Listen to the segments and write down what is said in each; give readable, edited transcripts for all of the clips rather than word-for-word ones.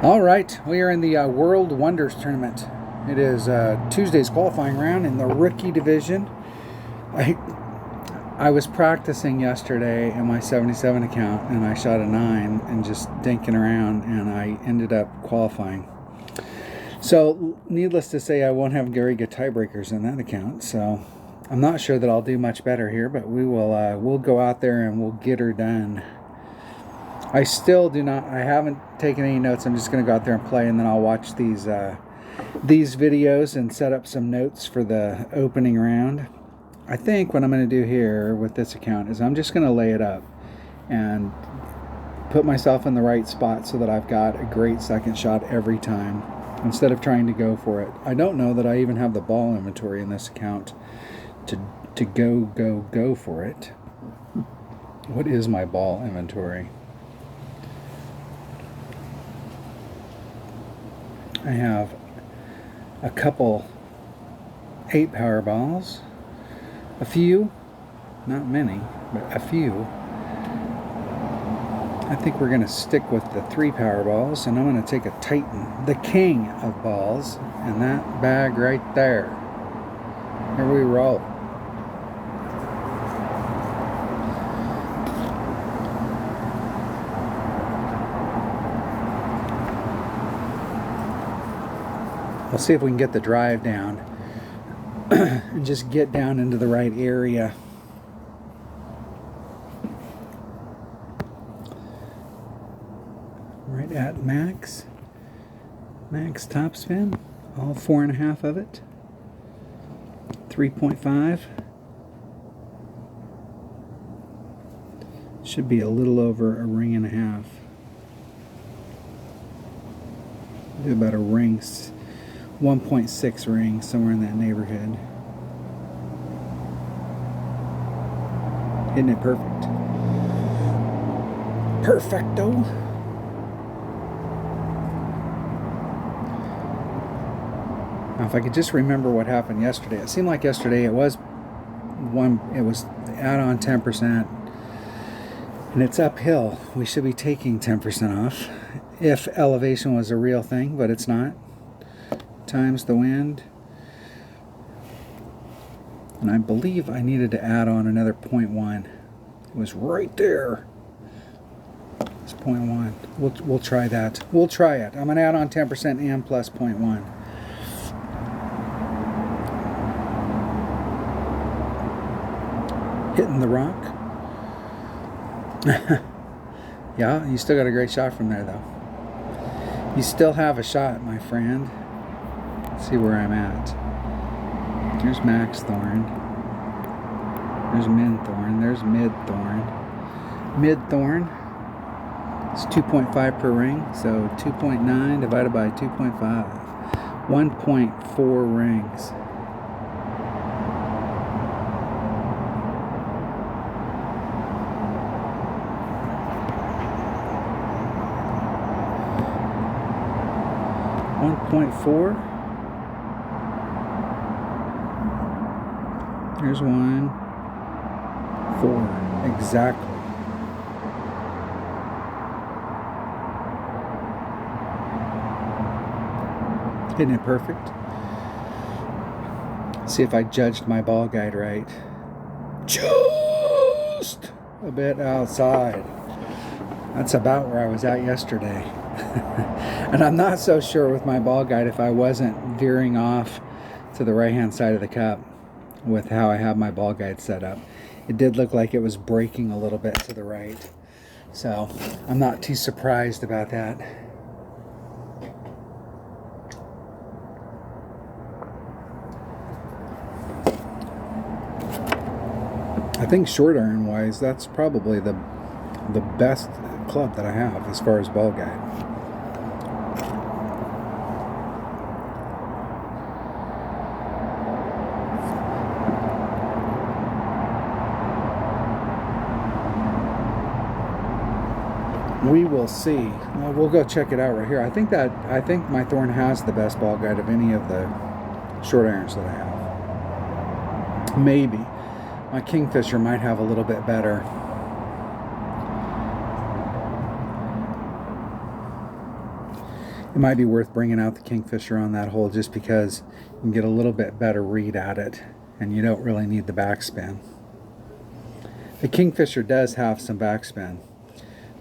All right, we are in the World Wonders Tournament. It is Tuesday's qualifying round in the rookie division. I was practicing yesterday in my 77 account, and I shot a 9 and just dinking around, and I ended up qualifying. So, needless to say, I won't have very good tiebreakers in that account. So, I'm not sure that I'll do much better here, but we'll go out there and we'll get her done. I haven't taken any notes. I'm just going to go out there and play, and then I'll watch these videos and set up some notes for the opening round. I think what I'm going to do here with this account is I'm just going to lay it up and put myself in the right spot so that I've got a great second shot every time instead of trying to go for it. I don't know that I even have the ball inventory in this account to go for it. What is my ball inventory? I have a couple 8 power balls, a few, not many, but a few. I think we're going to stick with the 3 power balls, and I'm going to take a Titan, the king of balls, and that bag right there. Here we roll. We'll see if we can get the drive down and just get down into the right area. Right at max topspin, all 4.5 of it. 3.5. Should be a little over a ring and a half. Do about a ring. 1.6 rings, somewhere in that neighborhood. Isn't it perfect? Perfecto. Now, if I could just remember what happened yesterday. It seemed like yesterday it was out on 10%, and it's uphill. We should be taking 10% off if elevation was a real thing, but it's not. Times the wind, and I believe I needed to add on another 0.1. It was right there. It's 0.1. We'll try that. We'll try it. I'm gonna add on 10% and plus 0.1. Hitting the rock. Yeah, you still got a great shot from there, though. You still have a shot, my friend. See where I'm at. There's max thorn. There's min thorn. There's mid thorn. Mid thorn. It's 2.5 per ring, so 2.9 divided by 2.5. 1.4 rings. .4. There's 1, 4, exactly. Isn't it perfect? See if I judged my ball guide right. Just a bit outside. That's about where I was at yesterday. And I'm not so sure with my ball guide if I wasn't veering off to the right-hand side of the cup with how I have my ball guide set up. It did look like it was breaking a little bit to the right. So I'm not too surprised about that. I think short iron wise, that's probably the best club that I have as far as ball guide. We will see. We'll go check it out right here. I think my Thorn has the best ball guide of any of the short irons that I have. Maybe. My Kingfisher might have a little bit better. It might be worth bringing out the Kingfisher on that hole just because you can get a little bit better read at it and you don't really need the backspin. The Kingfisher does have some backspin,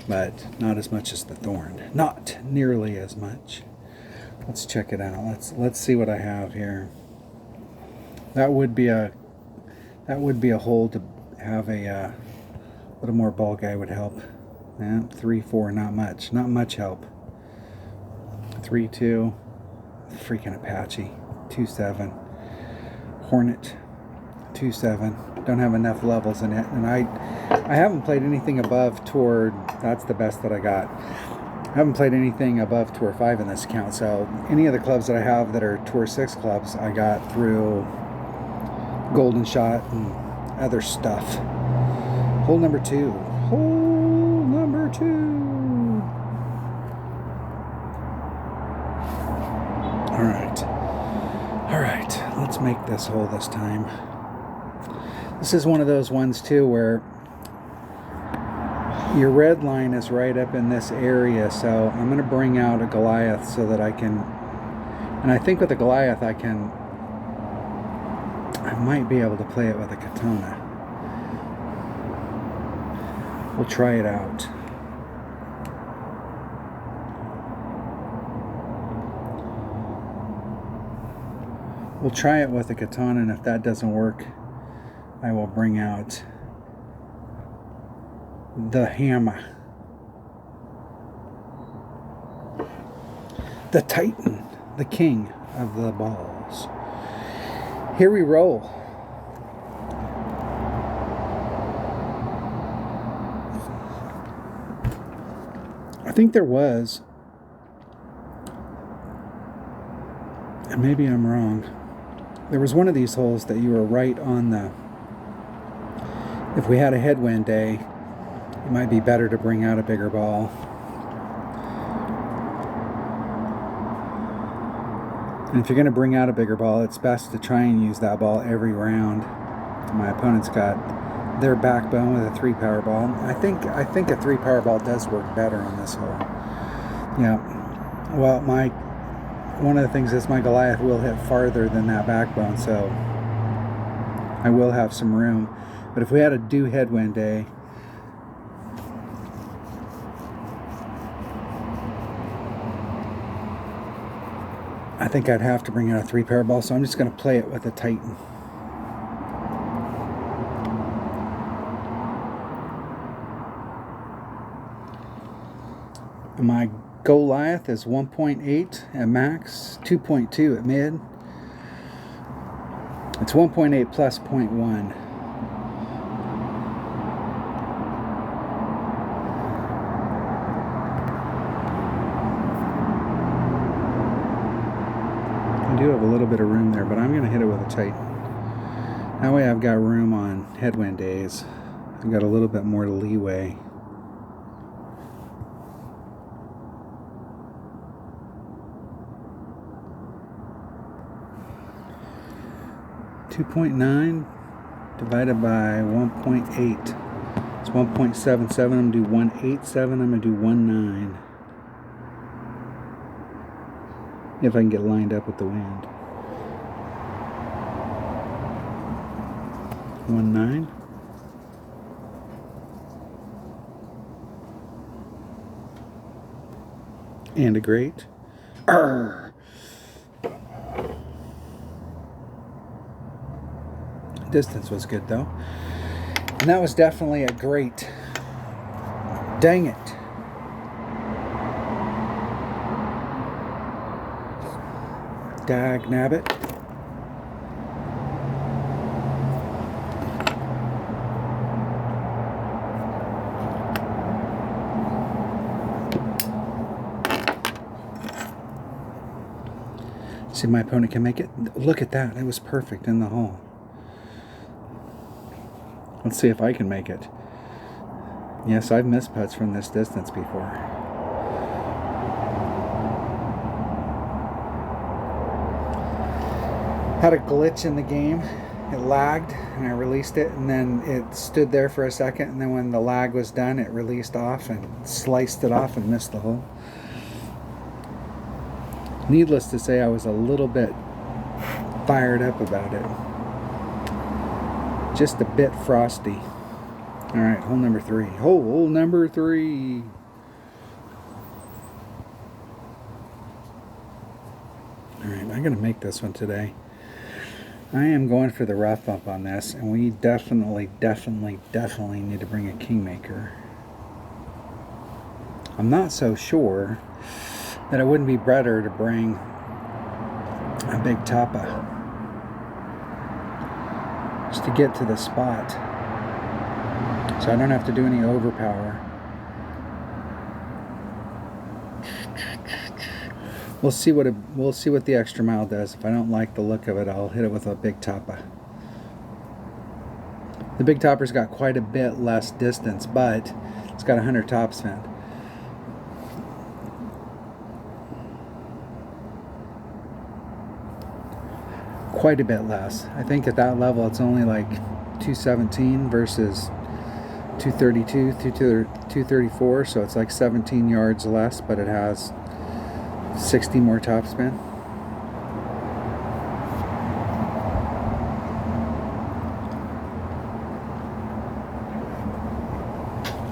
but not as much as the Thorn. Not nearly as much. Let's check it out. Let's see what I have here. That would be a hole to have a little more ball guy would help. Yeah, 3-4, not much help. 3-2, freaking Apache, 2-7, Hornet, 2-7. Don't have enough levels in it, and I haven't played anything above Tour. That's the best that I got. I haven't played anything above Tour 5 in this account, so any of the clubs that I have that are Tour 6 clubs, I got through Golden Shot and other stuff. Hole number 2. Hole number 2. All right, let's make this hole this time. This is one of those ones too where your red line is right up in this area, so I'm going to bring out a Goliath so that I can, and I think with the Goliath I might be able to play it with a Katana. We'll try it out. We'll try it with a Katana, and if that doesn't work, I will bring out the hammer. The Titan, the king of the balls. Here we roll. I think there was, and maybe I'm wrong, there was one of these holes that you were right on the, if we had a headwind day, it might be better to bring out a bigger ball. And if you're going to bring out a bigger ball, it's best to try and use that ball every round. My opponent's got their backbone with a 3 power ball. I think a 3 power ball does work better on this hole. Yeah. Well, one of the things is my Goliath will hit farther than that backbone, so I will have some room. But if we had a due headwind day, I think I'd have to bring out a 3 power ball, so I'm just going to play it with a Titan. My Goliath is 1.8 at max, 2.2 at mid. It's 1.8 plus 0.1. I do have a little bit of room there, but I'm going to hit it with a Titan. That way I've got room on headwind days. I've got a little bit more leeway. .9 divided by 1.8. It's 1.77. I'm going to do 1.87. I'm going to do 1.9. If I can get lined up with the wind. 1.9. And a great. Arrgh. Distance was good though. And that was definitely a great. Dang it. Dag nabbit. See, my opponent can make it. Look at that. It was perfect in the hole. Let's see if I can make it. Yes, I've missed putts from this distance before. Had a glitch in the game. It lagged and I released it, and then it stood there for a second, and then when the lag was done, it released off and sliced it off and missed the hole. Needless to say, I was a little bit fired up about it. Just a bit frosty. All right, hole number 3. Hole number 3. All right, I'm gonna make this one today. I am going for the rough bump on this, and we definitely need to bring a Kingmaker. I'm not so sure that it wouldn't be better to bring a big Tapa just to get to the spot, so I don't have to do any overpower. We'll see what the extra mile does. If I don't like the look of it, I'll hit it with a big Tapa. The big Topper's got quite a bit less distance, but it's got 100 topspin. Quite a bit less. I think at that level it's only like 217 versus 232, 234, so it's like 17 yards less, but it has 60 more topspin.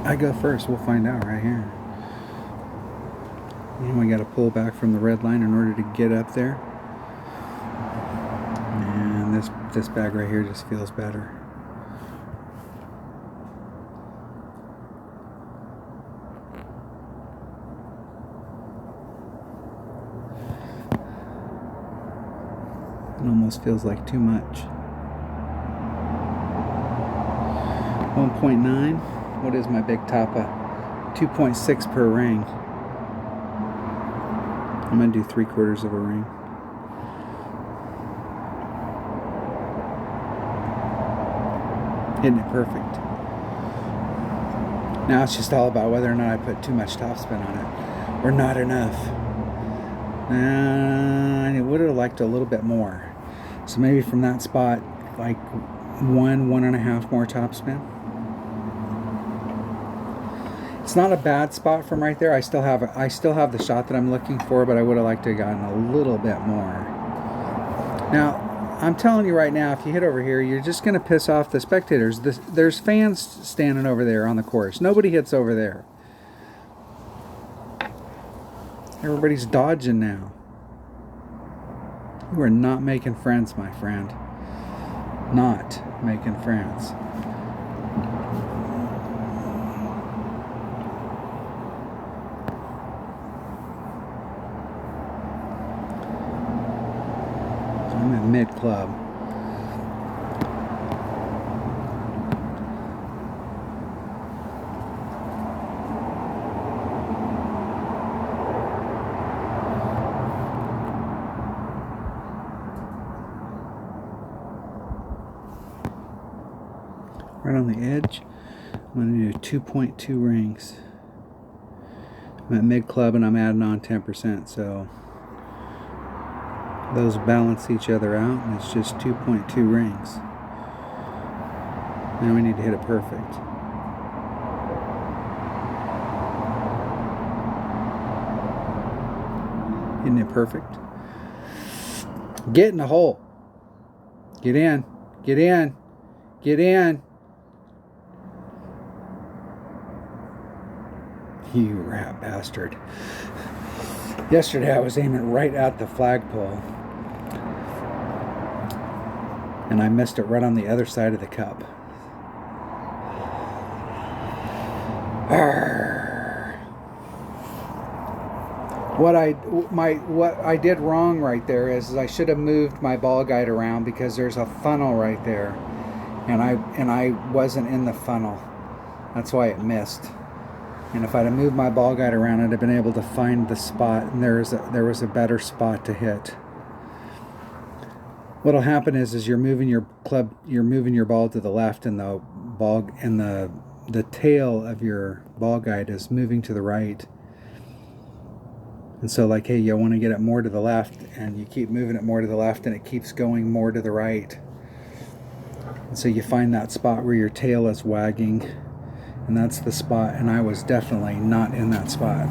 I go first. We'll find out right here. And we got to pull back from the red line in order to get up there. And this bag right here just feels better. It almost feels like too much. 1.9. What is my big Tapa? 2.6 per ring. I'm going to do 3/4 of a ring. Hitting it perfect. Now it's just all about whether or not I put too much topspin on it or not enough. I would have liked a little bit more. So maybe from that spot, like 1.5 more topspin. It's not a bad spot from right there. I still have the shot that I'm looking for, but I would have liked to have gotten a little bit more. Now, I'm telling you right now, if you hit over here, you're just going to piss off the spectators. There's fans standing over there on the course. Nobody hits over there. Everybody's dodging now. You are not making friends, my friend. Not making friends. So I'm at mid-club. Right on the edge. I'm going to do 2.2 rings. I'm at mid-club and I'm adding on 10%, so those balance each other out, and it's just 2.2 rings. Now we need to hit it perfect. Hitting it perfect. Get in the hole. Get in. Get in. Get in. You rat bastard. Yesterday I was aiming right at the flagpole, and I missed it right on the other side of the cup. Arrgh. What I did wrong right there is I should have moved my ball guide around, because there's a funnel right there, and I wasn't in the funnel. That's why it missed. And if I'd have moved my ball guide around, I'd have been able to find the spot, and there was a better spot to hit. What'll happen is you're moving your ball to the left, and the tail of your ball guide is moving to the right. And so, like, hey, you want to get it more to the left, and you keep moving it more to the left, and it keeps going more to the right. And so you find that spot where your tail is wagging, and that's the spot, and I was definitely not in that spot.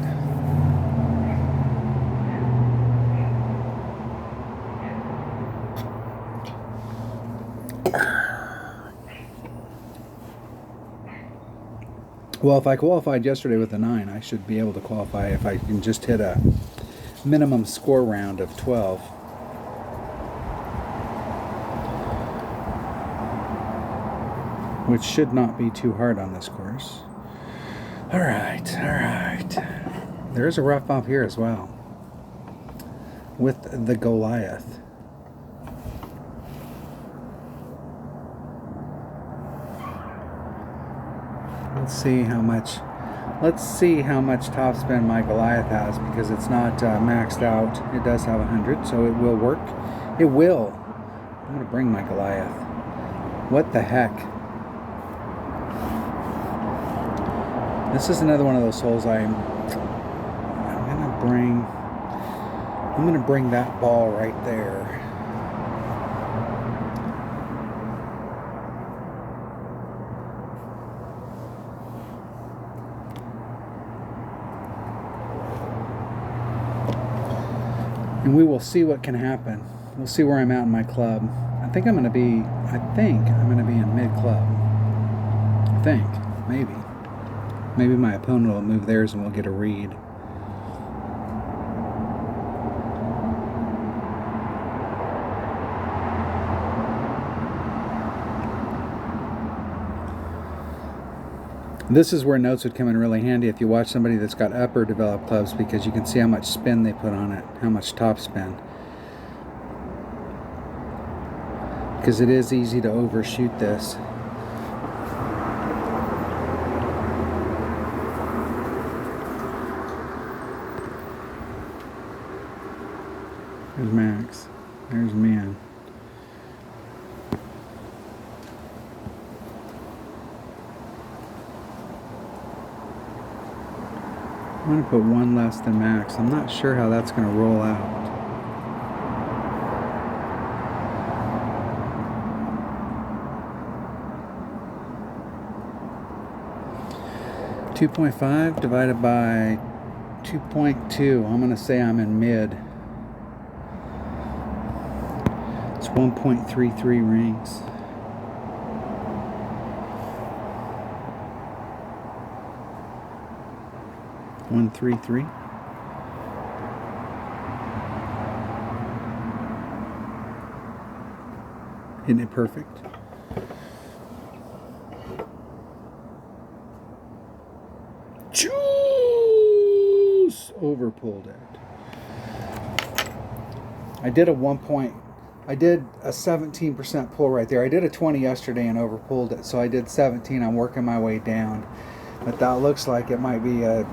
Well, if I qualified yesterday with a 9, I should be able to qualify if I can just hit a minimum score round of 12. Which should not be too hard on this course. All right. There's a rough bump here as well with the Goliath. Let's see how much topspin my Goliath has, because it's not maxed out. It does have 100, so it will work. It will. I'm going to bring my Goliath. What the heck? This is another one of those holes I'm gonna bring that ball right there. And we will see what can happen. We'll see where I'm at in my club. I think I'm gonna be in mid club. Maybe my opponent will move theirs and we'll get a read. This is where notes would come in really handy if you watch somebody that's got upper developed clubs, because you can see how much spin they put on it, how much top spin. Because it is easy to overshoot this. There's Max. There's Man. I'm going to put one less than Max. I'm not sure how that's going to roll out. .5 divided by 2.2. I'm going to say I'm in mid. It's 1.33 rings. One, 3, 3. Isn't it perfect? Juice! Overpulled it. I did a 17% pull right there. I did a 20 yesterday and overpulled it, so I did 17. I'm working my way down, but that looks like it might be a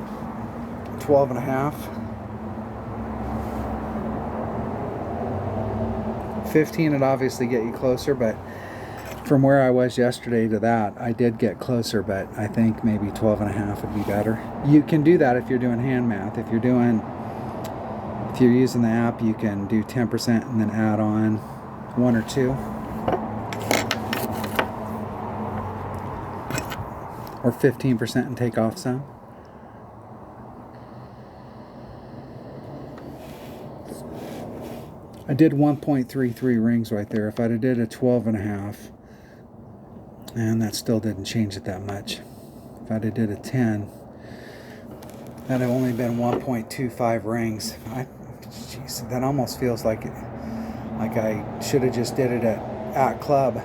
12.5. 15 would obviously get you closer, but from where I was yesterday to that, I did get closer, but I think maybe 12.5 would be better. You can do that if you're doing hand math. If you're using the app, you can do 10% and then add on 1 or 2. Or 15% and take off some. I did 1.33 rings right there. If I'd have did a 12.5, and that still didn't change it that much. If I'd have did a 10, that'd have only been 1.25 rings. Jeez, that almost feels like I should have just did it at club.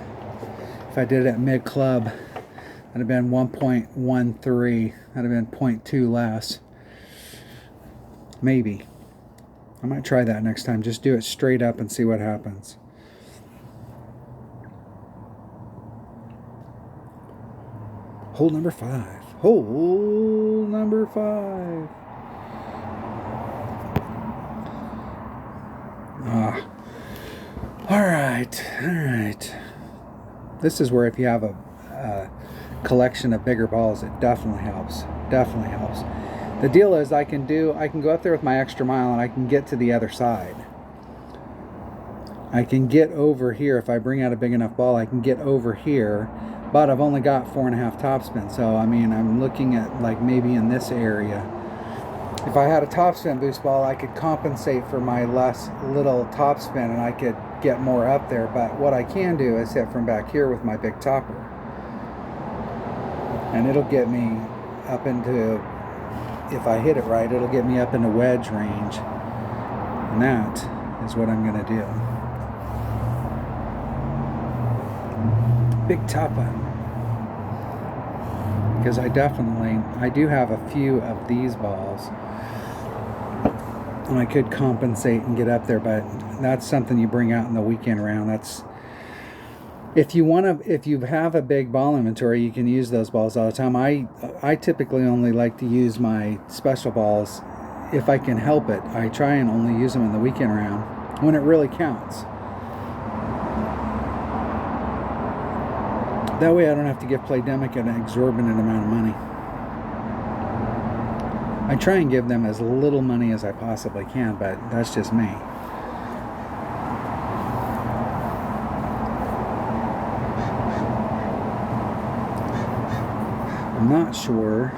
If I did it at mid club, that'd have been 1.13. That'd have been 0.2 less. Maybe. I might try that next time. Just do it straight up and see what happens. Hole number 5. Hole number 5. All right. This is where if you have a collection of bigger balls, it definitely helps. The deal is I can go up there with my extra mile and I can get to the other side. I can get over here. If I bring out a big enough ball, I can get over here, but I've only got 4.5 topspin. So I mean, I'm looking at like maybe in this area. If I had a topspin boost ball, I could compensate for my little topspin and I could get more up there. But what I can do is hit from back here with my big topper. And it'll get me up into, if I hit it right, it'll get me up into wedge range. And that is what I'm going to do. Big top button. Because I do have a few of these balls. And I could compensate and get up there, but that's something you bring out in the weekend round. That's, if you have a big ball inventory, you can use those balls all the time. I typically only like to use my special balls if I can help it. I try and only use them in the weekend round when it really counts. That way I don't have to give Playdemic an exorbitant amount of money. I try and give them as little money as I possibly can, but that's just me. I'm not sure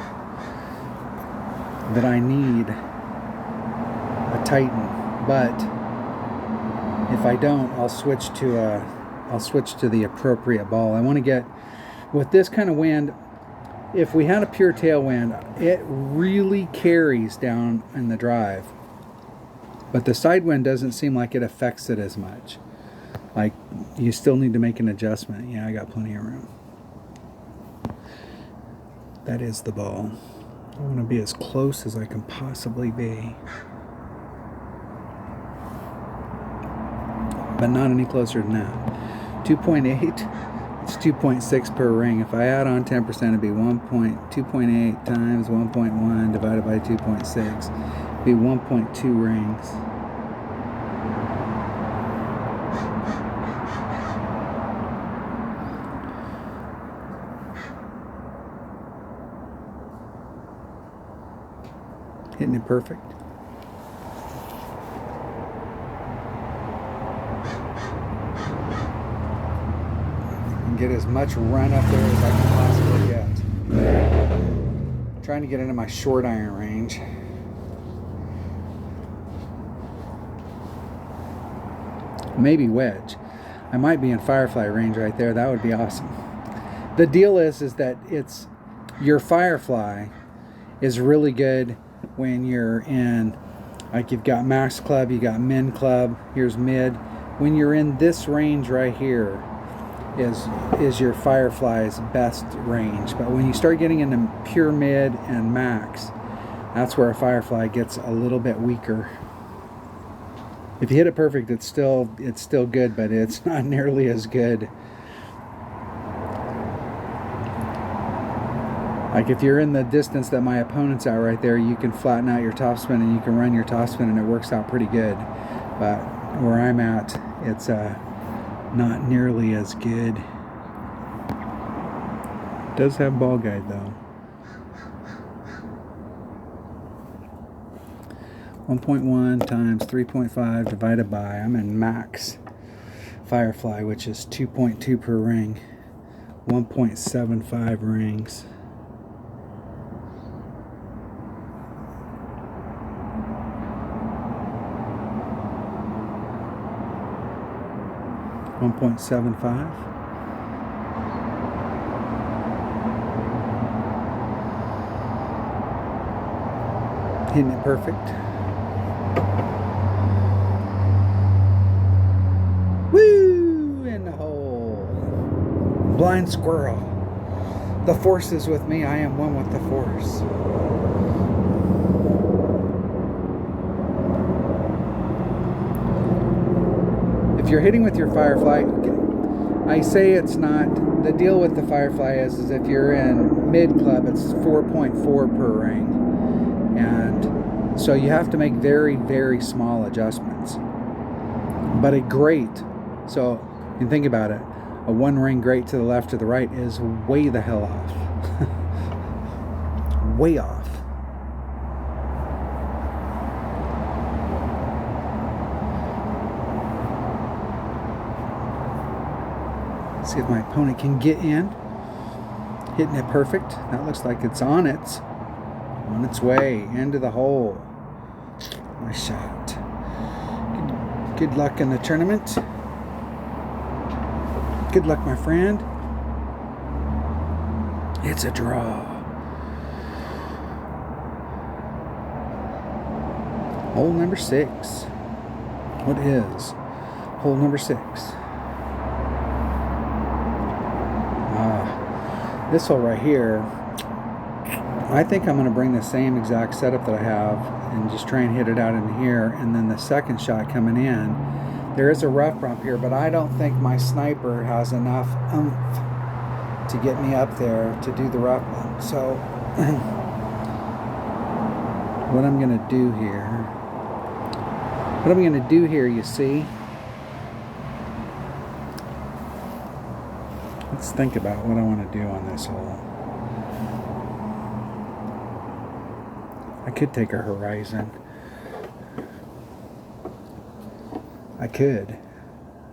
that I need a Titan, but if I don't, I'll switch to the appropriate ball. I want to get, with this kind of wind, if we had a pure tailwind, it really carries down in the drive. But the side wind doesn't seem like it affects it as much. Like, you still need to make an adjustment. Yeah, I got plenty of room. That is the ball. I want to be as close as I can possibly be. But not any closer than that. 2.8. It's 2.6 per ring. If I add on 10%, it'd be 2.8 times 1.1 divided by 2.6. It'd be 1.2 rings. Hitting it perfect. Get as much run up there as I can possibly get. I'm trying to get into my short iron range. Maybe wedge. I might be in Firefly range right there. That would be awesome. The deal is that it's, your Firefly is really good when you're in, like, you've got max club, you got min club, here's mid. When you're in this range right here, is your Firefly's best range. But when you start getting into pure mid and max, that's where a Firefly gets a little bit weaker. If you hit it perfect, it's still good, but it's not nearly as good. Like, if you're in the distance that my opponent's at right there, you can flatten out your topspin and you can run your topspin and it works out pretty good. But where I'm at, it's not nearly as good. It does have ball guide though. 1.1 times 3.5 divided by, I'm in max Firefly, which is 2.2 per ring. 1.75 rings. $1.75. Hitting it perfect. Woo! In the hole. Blind squirrel. The force is with me. I am one with the force. If you're hitting with your Firefly, I say it's not, the deal with the Firefly is if you're in mid club, it's 4.4 per ring. And so you have to make very, very small adjustments. But a grate, so you can think about it, a one ring grate to the left or the right is way the hell off. Way off. See if my opponent can get in. Hitting it perfect. That looks like it's on its way into the hole. Nice shot. Good luck in the tournament. Good luck, my friend. It's a draw. Hole number 6. What is hole number 6? This hole right here, I think I'm going to bring the same exact setup that I have and just try and hit it out in here, and then the second shot coming in. There is a rough bump here, but I don't think my sniper has enough oomph to get me up there to do the rough bump. So what I'm going to do here, you see, let's think about what I want to do on this hole. I could take a horizon. I could.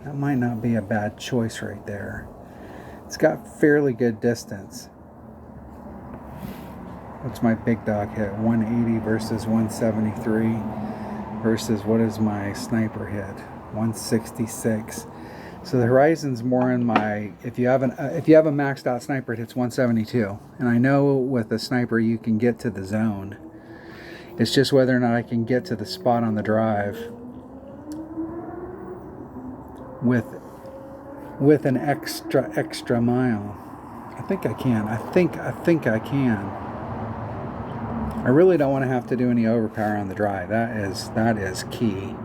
That might not be a bad choice right there. It's got fairly good distance. What's my big dog hit? 180 versus 173 versus what is my sniper hit? 166. So the horizon's more in my, if you have a maxed out sniper, it hits 172. And I know with a sniper you can get to the zone. It's just whether or not I can get to the spot on the drive with an extra mile. I think I can. I think I can. I really don't want to have to do any overpower on the drive. That is key.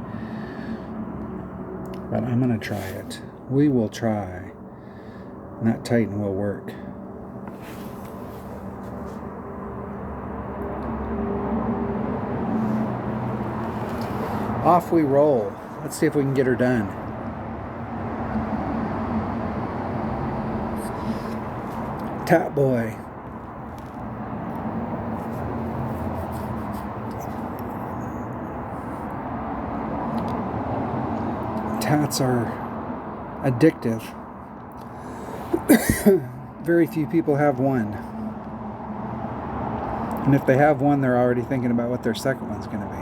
But I'm gonna try it. We will try. And that Titan will work. Off we roll. Let's see if we can get her done. Tap boy. Tats are addictive. Very few people have one. And if they have one, they're already thinking about what their second one's going to be.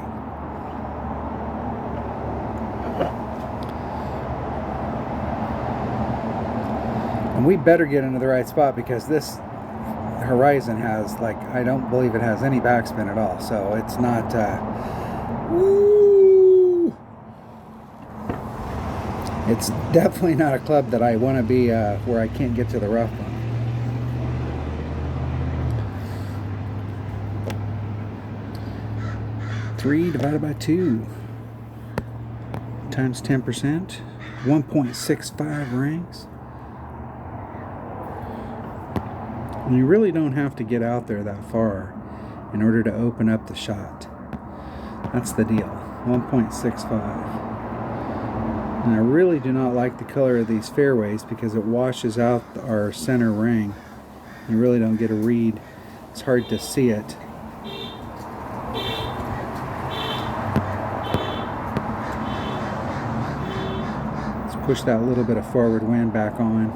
And we better get into the right spot because this horizon has, like, I don't believe it has any backspin at all. So it's not, woo! It's definitely not a club that I want to be where I can't get to the rough one. Three divided by 2 times 10%, 1.65 rings. And you really don't have to get out there that far in order to open up the shot. That's the deal. 1.65. And I really do not like the color of these fairways because it washes out our center ring. You really don't get a read. It's hard to see it. Let's push that little bit of forward wind back on.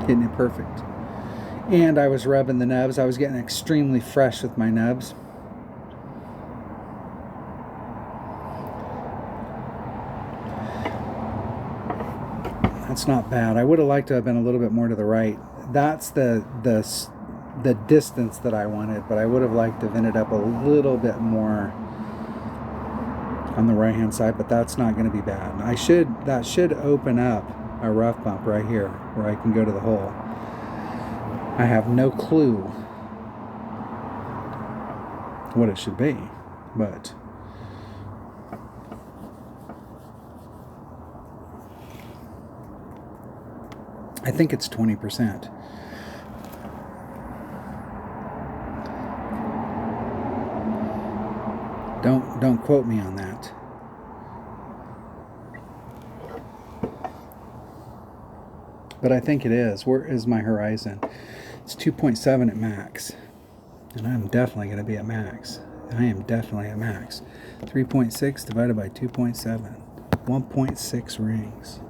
Hitting it perfect. And I was rubbing the nubs. I was getting extremely fresh with my nubs. That's not bad. I would have liked to have been a little bit more to the right. That's the distance that I wanted, but I would have liked to have ended up a little bit more on the right hand side, but that's not going to be bad. That should open up a rough bump right here where I can go to the hole. I have no clue what it should be, but I think it's 20%. Don't quote me on that. But I think it is. Where is my horizon? It's 2.7 at max. And I'm definitely going to be at max. I am definitely at max. 3.6 divided by 2.7. 1.6 rings.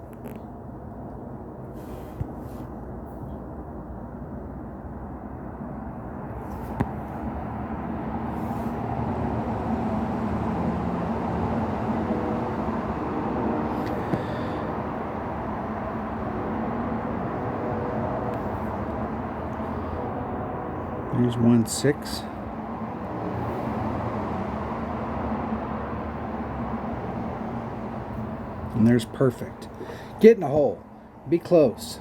There's 1-6. And there's perfect. Get in a hole. Be close.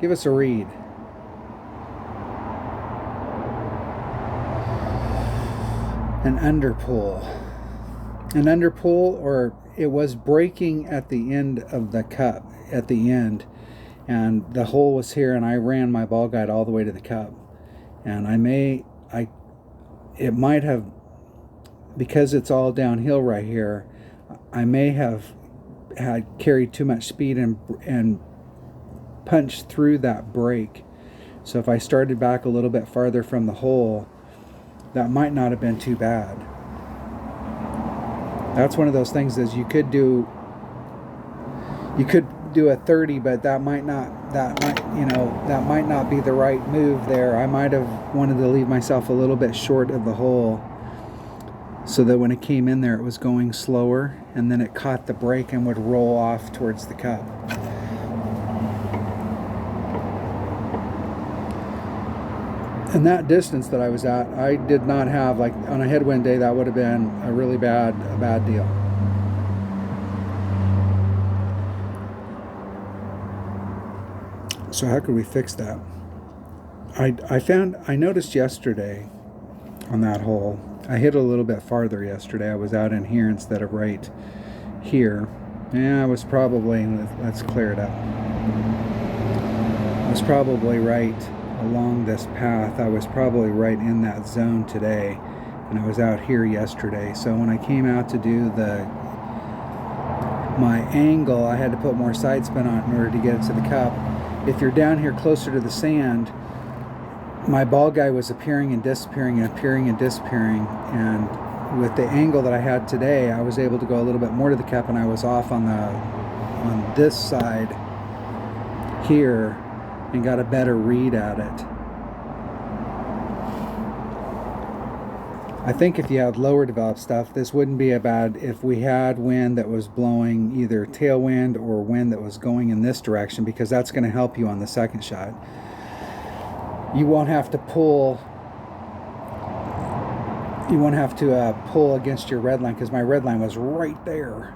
Give us a read. An underpull. An underpull, or it was breaking at the end of the cup, at the end. And the hole was here, and I ran my ball guide all the way to the cup. And it might have, because it's all downhill right here, I may have had carried too much speed and punched through that break. So if I started back a little bit farther from the hole, that might not have been too bad. That's one of those things is you could do a 30, but that might not be the right move there. I might have wanted to leave myself a little bit short of the hole so that when it came in there it was going slower, and then it caught the break and would roll off towards the cup. And that distance that I was at, I did not have, like on a headwind day, that would have been a really bad deal. So how could we fix that? I noticed yesterday on that hole, I hit a little bit farther yesterday. I was out in here instead of right here. Yeah, I was probably, let's clear it up. I was probably right along this path. I was probably right in that zone today, and I was out here yesterday. So when I came out to do my angle, I had to put more side spin on it in order to get it to the cup. If you're down here closer to the sand, my ball guide was appearing and disappearing and appearing and disappearing, and with the angle that I had today, I was able to go a little bit more to the cup, and I was off on this side here and got a better read at it. I think if you had lower developed stuff, this wouldn't be a bad, if we had wind that was blowing either tailwind or wind that was going in this direction, because that's going to help you on the second shot. You won't have to pull pull against your red line, because my red line was right there.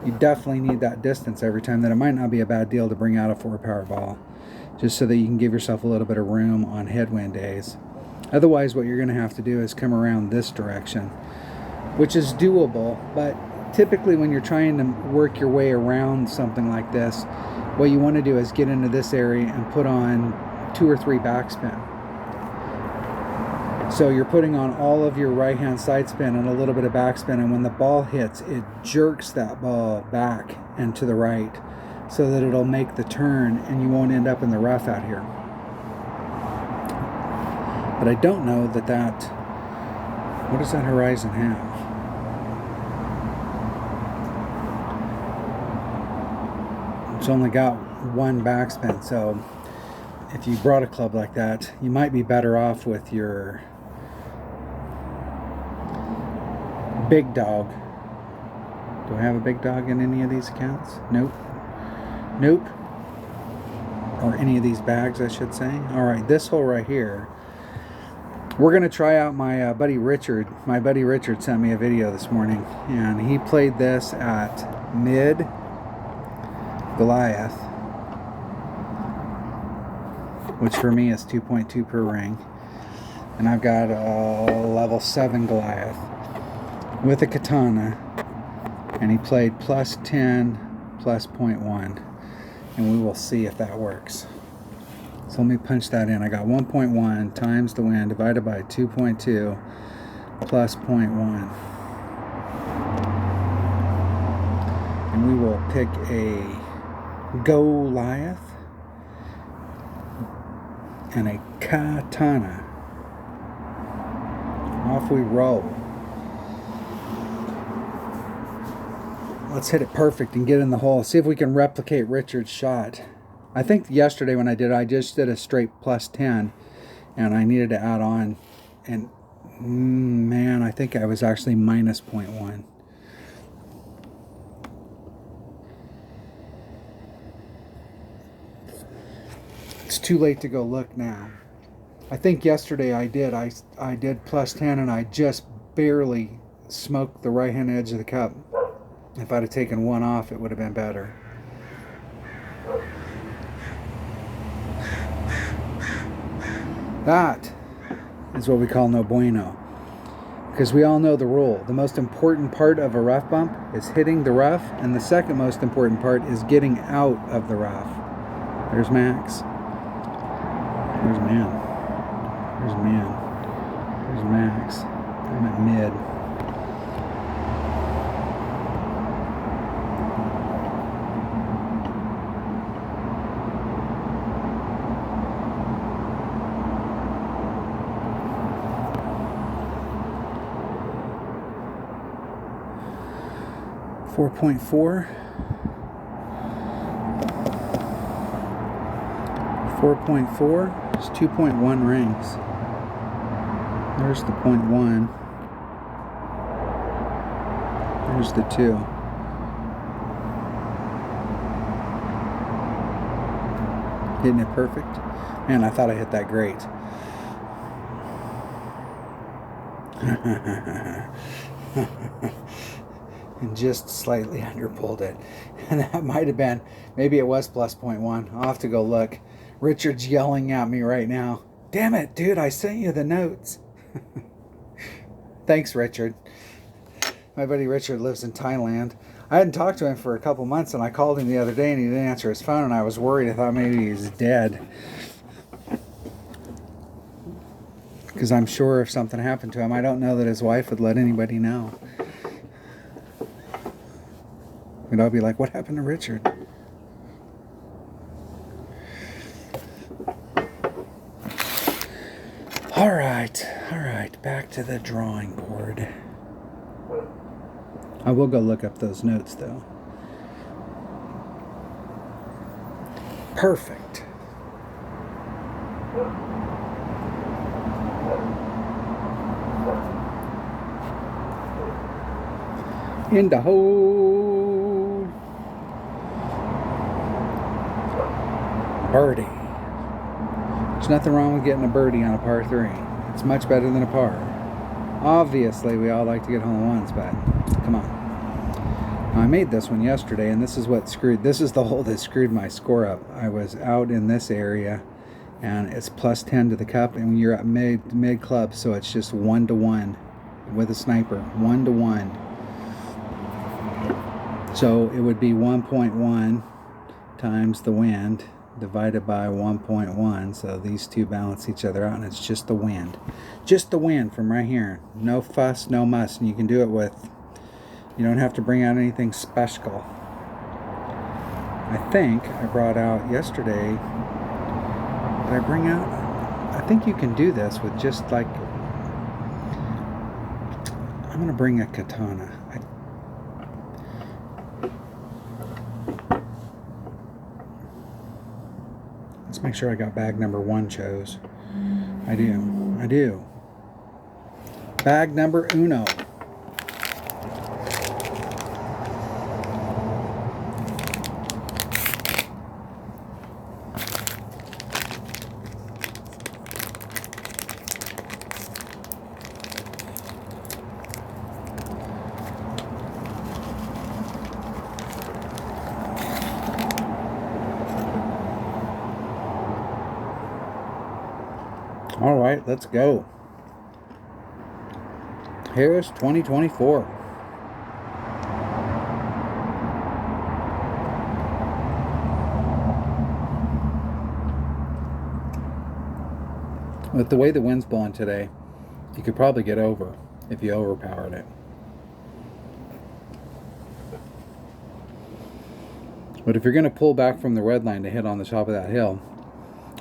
You definitely need that distance every time. That it might not be a bad deal to bring out a 4-power ball, just so that you can give yourself a little bit of room on headwind days. Otherwise, what you're going to have to do is come around this direction, which is doable, but typically when you're trying to work your way around something like this, what you want to do is get into this area and put on 2 or 3 backspin. So you're putting on all of your right hand side spin and a little bit of backspin, and when the ball hits, it jerks that ball back and to the right so that it'll make the turn and you won't end up in the rough out here. But I don't know that what does that horizon have? It's only got 1 backspin, so if you brought a club like that, you might be better off with your big dog. Do I have a big dog in any of these accounts? Nope. Or any of these bags, I should say. Alright, this hole right here, we're going to try out my buddy Richard. My buddy Richard sent me a video this morning, and he played this at mid Goliath, which for me is 2.2 per ring, and I've got a level 7 Goliath with a katana, and he played plus 10 plus 0.1, and we will see if that works. So let me punch that in. I got 1.1 times the wind divided by 2.2 plus 0.1, and we will pick a Goliath and a katana. Off we roll. Let's hit it perfect and get in the hole. See if we can replicate Richard's shot. I think yesterday when I just did a straight plus 10, and I needed to add on, and man, I think I was actually minus 0.1. It's too late to go look now. I think yesterday I did. I did plus 10 and I just barely smoked the right hand edge of the cup. If I'd have taken one off, it would have been better. That is what we call no bueno. Because we all know the rule. The most important part of a rough bump is hitting the rough, and the second most important part is getting out of the rough. There's Max. There's Man. There's Man. There's Max. I'm at mid. .4. 4.4 is 2.1 rings. There's the 0.1. There's the 2. Hitting it perfect. Man, I thought I hit that great. And just slightly underpulled it. And that might have been, maybe it was plus 0.1. I'll have to go look. Richard's yelling at me right now. Damn it, dude, I sent you the notes. Thanks, Richard. My buddy Richard lives in Thailand. I hadn't talked to him for a couple months, and I called him the other day and he didn't answer his phone, and I was worried. I thought maybe he was dead. Because I'm sure if something happened to him, I don't know that his wife would let anybody know. And I'll be like, what happened to Richard? All right, back to the drawing board. I will go look up those notes, though. Perfect. In the hole. Birdie. There's nothing wrong with getting a birdie on a par 3. It's much better than a par. Obviously, we all like to get hole-in-ones, but come on. Now, I made this one yesterday, and this is the hole that screwed my score up. I was out in this area, and it's plus 10 to the cup, and you're at mid club, so it's just 1-to-1 with a sniper, 1-to-1. So it would be 1.1 times the wind divided by 1.1, so these two balance each other out, and it's just the wind. Just the wind from right here. No fuss, no muss, and you can do it with, you don't have to bring out anything special. I think I brought out yesterday, did I bring out, I think you can do this with just like, I'm going to bring a katana. Let's make sure I got bag number 1 chose. I do. Bag number 1. All right, let's go. Harris 2024. With the way the wind's blowing today, you could probably get over if you overpowered it. But if you're going to pull back from the red line to hit on the top of that hill,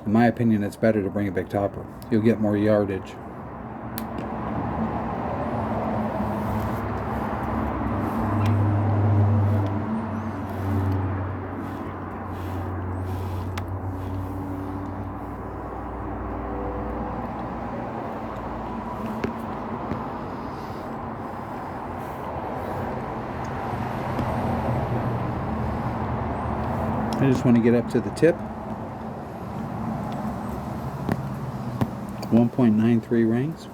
in my opinion, it's better to bring a big topper. You'll get more yardage. I just want to get up to the tip. 1.93 rings.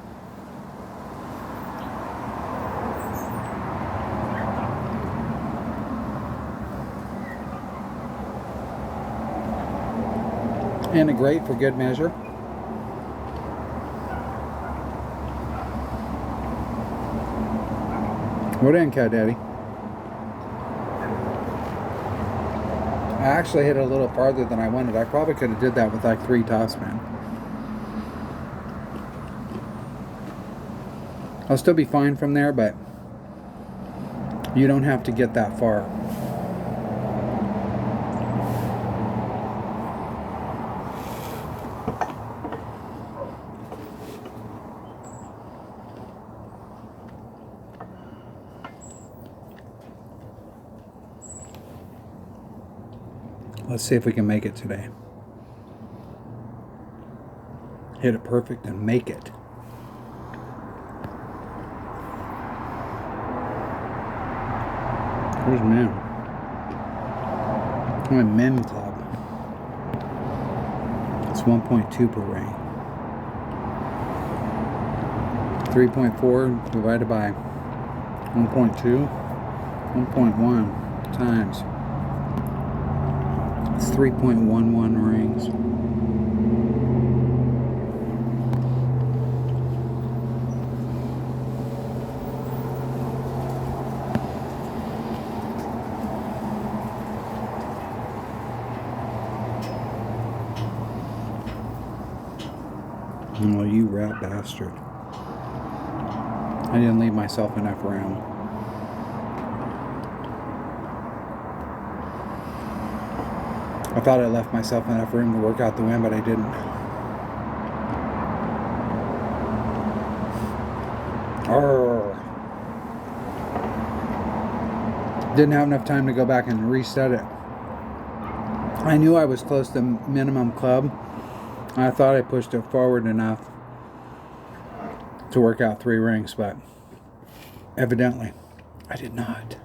And a grate for good measure. What in, Cat Daddy? I actually hit it a little farther than I wanted. I probably could have did that with like 3 topspin. I'll still be fine from there, but you don't have to get that far. Let's see if we can make it today. Hit it perfect and make it. Where's Mim? My Mim club. It's 1.2 per ring. 3.4 divided by 1.2. 1.1 times. It's 3.11 rings. Oh, you rat bastard. I didn't leave myself enough room. I thought I left myself enough room to work out the wind, but I didn't. Arrgh. Didn't have enough time to go back and reset it. I knew I was close to minimum club. I thought I pushed it forward enough to work out 3 rings, but evidently I did not.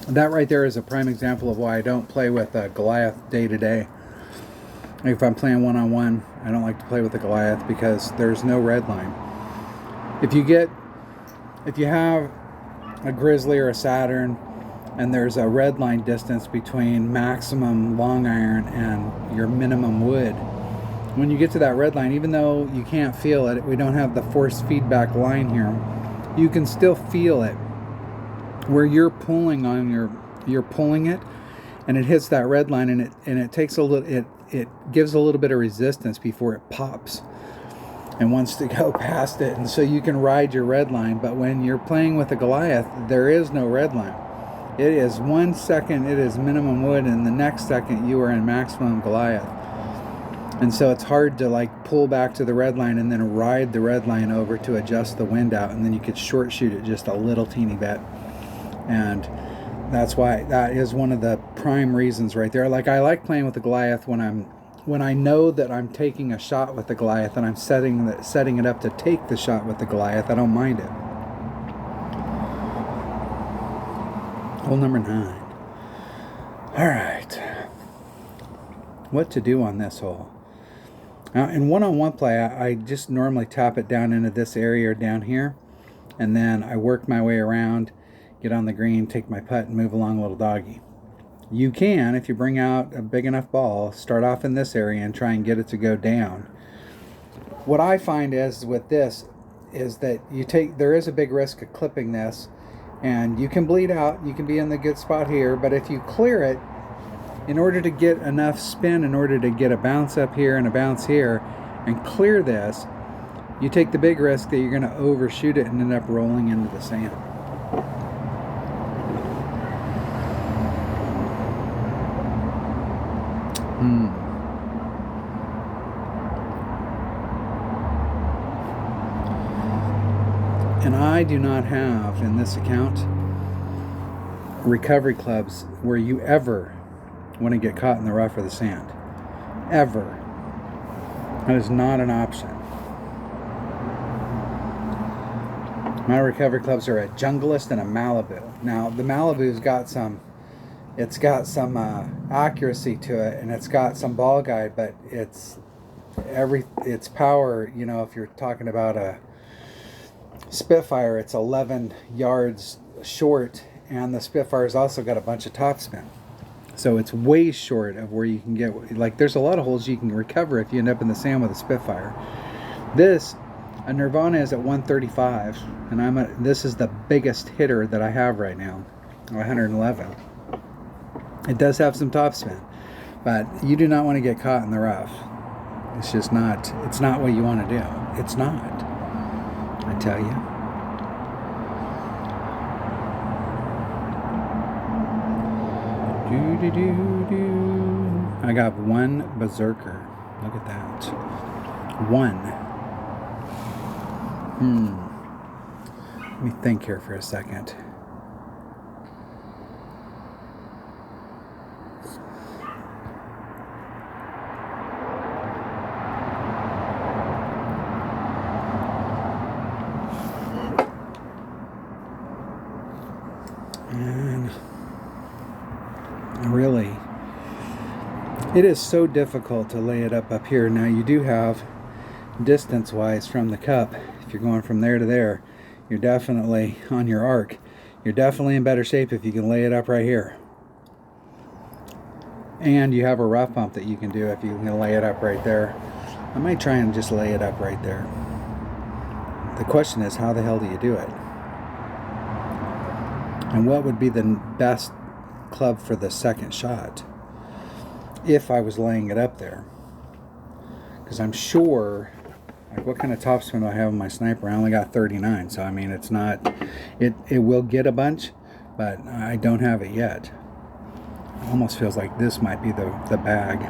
That right there is a prime example of why I don't play with a Goliath day to day. If I'm playing one-on-one, I don't like to play with the Goliath because there's no red line. If you have a Grizzly or a Saturn and there's a red line distance between maximum long iron and your minimum wood, when you get to that red line, even though you can't feel it, we don't have the force feedback line here, you can still feel it. Where you're pulling on you're pulling it, and it hits that red line, and it takes a little, it gives a little bit of resistance before it pops and wants to go past it, and so you can ride your red line. But when you're playing with a Goliath, there is no red line. It is 1 second it is minimum wood, and the next second you are in maximum Goliath. And so it's hard to like pull back to the red line and then ride the red line over to adjust the wind out, and then you could short shoot it just a little teeny bit. And that's why, that is one of the prime reasons right there. Like, I like playing with the Goliath when I know that I'm taking a shot with the Goliath and I'm setting it up to take the shot with the Goliath. I don't mind it. Hole number 9. All right. What to do on this hole? Now, in one-on-one play, I just normally tap it down into this area or down here, and then I work my way around, get on the green, take my putt, and move along a little doggy. You can, if you bring out a big enough ball, start off in this area and try and get it to go down. What I find is with this is that there is a big risk of clipping this, and you can bleed out. You can be in the good spot here, but if you clear it, in order to get enough spin, in order to get a bounce up here and a bounce here, and clear this, you take the big risk that you're going to overshoot it and end up rolling into the sand. And I do not have, in this account, recovery clubs where you ever want to get caught in the rough or the sand. Ever. That is not an option. My recovery clubs are a Junglist and a Malibu. Now the Malibu's got some, it's got some accuracy to it, and it's got some ball guide, but its power, you know, if you're talking about a Spitfire, it's 11 yards short, and the Spitfire's also got a bunch of topspin. So it's way short of where you can get, like, there's a lot of holes you can recover if you end up in the sand with a Spitfire. This, a Nirvana is at 135, and this is the biggest hitter that I have right now, 111. It does have some topspin, but you do not want to get caught in the rough. It's just not, it's not what you want to do. It's not, I tell you. I got one Berserker. Look at that. One. Let me think here for a second. And really, it is so difficult to lay it up here. Now you do have distance wise from the cup. If you're going from there to there, you're definitely on your arc. You're definitely in better shape if you can lay it up right here. And you have a rough bump that you can do if you can lay it up right there. I might try and just lay it up right there. The question is, how the hell do you do it? And what would be the best club for the second shot if I was laying it up there? Because I'm sure, like, what kind of topspin do I have in my sniper? I only got 39, so I mean, it's not, it will get a bunch, but I don't have it yet. It almost feels like this might be the bag,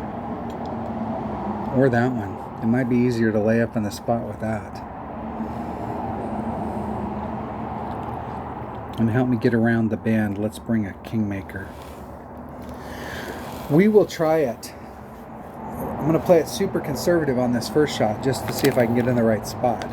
or that one. It might be easier to lay up in the spot with that. And to help me get around the bend, let's bring a Kingmaker. We will try it. I'm going to play it super conservative on this first shot just to see if I can get in the right spot.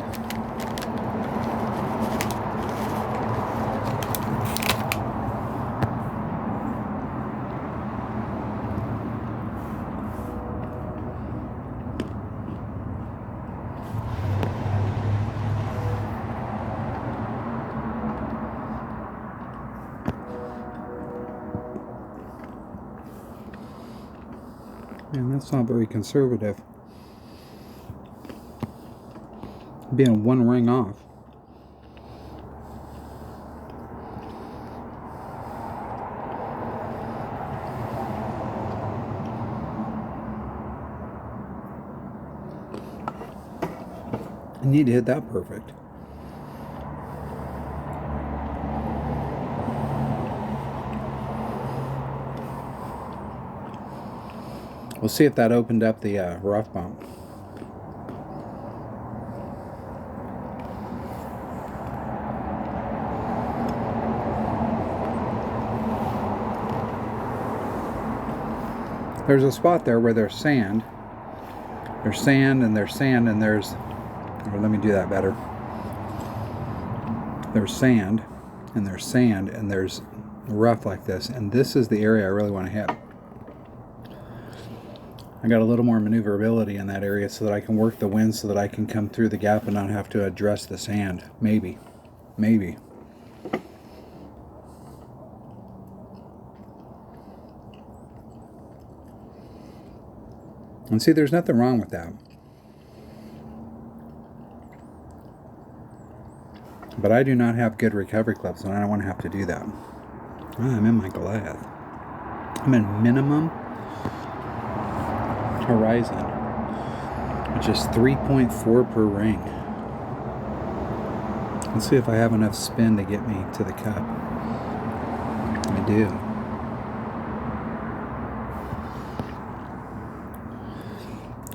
And that's not very conservative. Being one ring off. I need to hit that perfect. We'll see if that opened up the rough bump. There's a spot there where there's sand. There's sand and there's sand and there's, or let me do that better. There's sand and there's sand and there's rough like this, and this is the area I really want to hit. I got a little more maneuverability in that area so that I can work the wind so that I can come through the gap and not have to address the sand. Maybe. Maybe. And see, there's nothing wrong with that. But I do not have good recovery clubs, and I don't want to have to do that. I'm in my Goliath. I'm in minimum horizon, which is 3.4 per ring. Let's see if I have enough spin to get me to the cup. I do.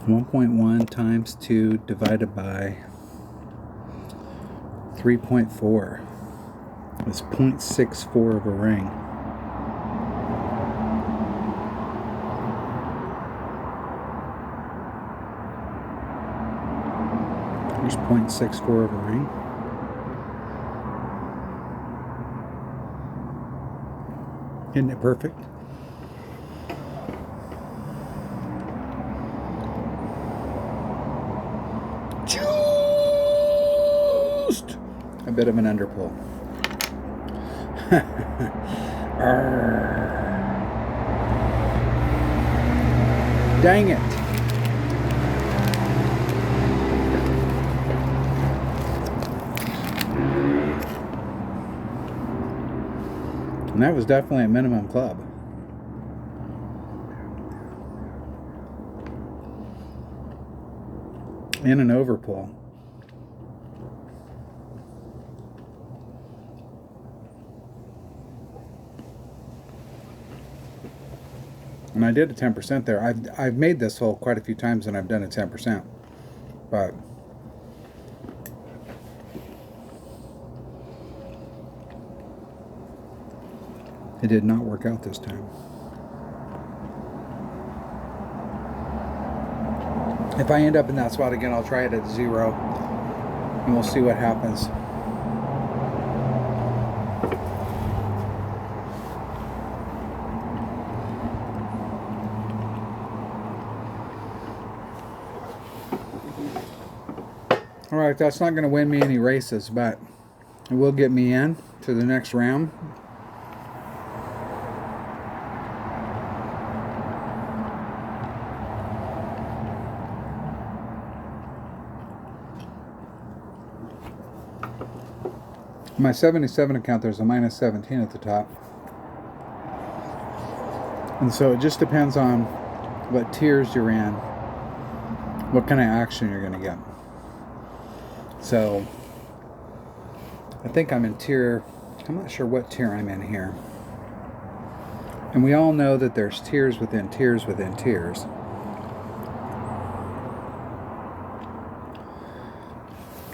.1 times 2 divided by 3.4 is 0.64 of a ring. There's 0.64 of a ring. Isn't it perfect? Just a bit of an underpull. Dang it. And that was definitely a minimum club. And an overpull. And I did a 10% there. I've made this hole quite a few times and I've done a 10%. But it did not work out this time. If I end up in that spot again, I'll try it at 0 and we'll see what happens. Alright, that's not going to win me any races, but it will get me in to the next round. My 77 account, there's a minus 17 at the top. And so it just depends on what tiers you're in, what kind of action you're going to get. So I think I'm in tier, I'm not sure what tier I'm in here. And we all know that there's tiers within tiers within tiers.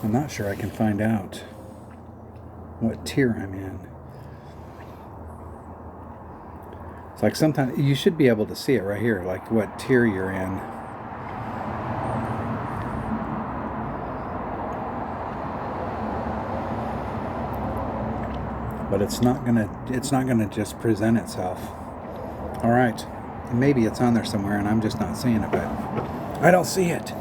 I'm not sure I can find out what tier I'm in. It's like sometimes you should be able to see it right here, like what tier you're in. But it's not gonna just present itself. All right, maybe it's on there somewhere and I'm just not seeing it, but I don't see it.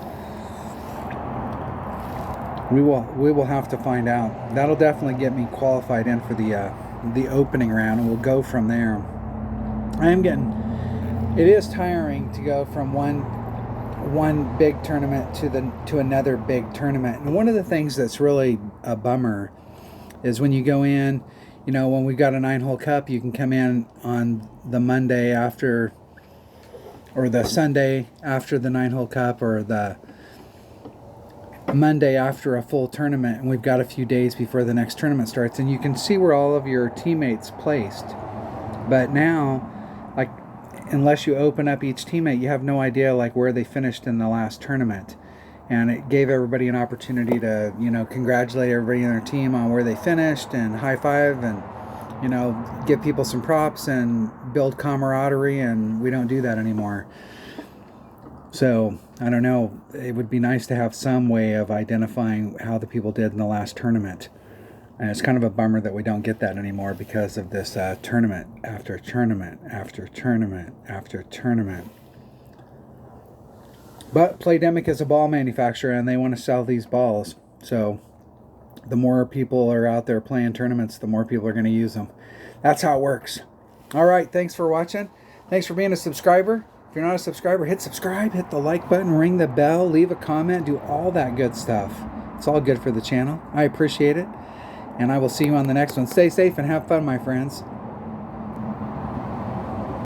We will have to find out. That'll definitely get me qualified in for the opening round, and we'll go from there. It is tiring to go from one big tournament to another big tournament. And one of the things that's really a bummer is when you go in, you know, when we've got a 9-hole cup, you can come in on the Monday after, or the Sunday after the 9-hole cup, or the Monday after a full tournament, and we've got a few days before the next tournament starts, and you can see where all of your teammates placed. But now, like, unless you open up each teammate, you have no idea like where they finished in the last tournament. And it gave everybody an opportunity to, you know, congratulate everybody in their team on where they finished and high five and, you know, give people some props and build camaraderie, and we don't do that anymore. So, I don't know, it would be nice to have some way of identifying how the people did in the last tournament. And it's kind of a bummer that we don't get that anymore because of this tournament after tournament after tournament after tournament. But Playdemic is a ball manufacturer and they want to sell these balls. So the more people are out there playing tournaments, the more people are going to use them. That's how it works. All right, thanks for watching. Thanks for being a subscriber. If you're not a subscriber, hit subscribe, hit the like button, ring the bell, leave a comment, do all that good stuff. It's all good for the channel. I appreciate it. And I will see you on the next one. Stay safe and have fun, my friends.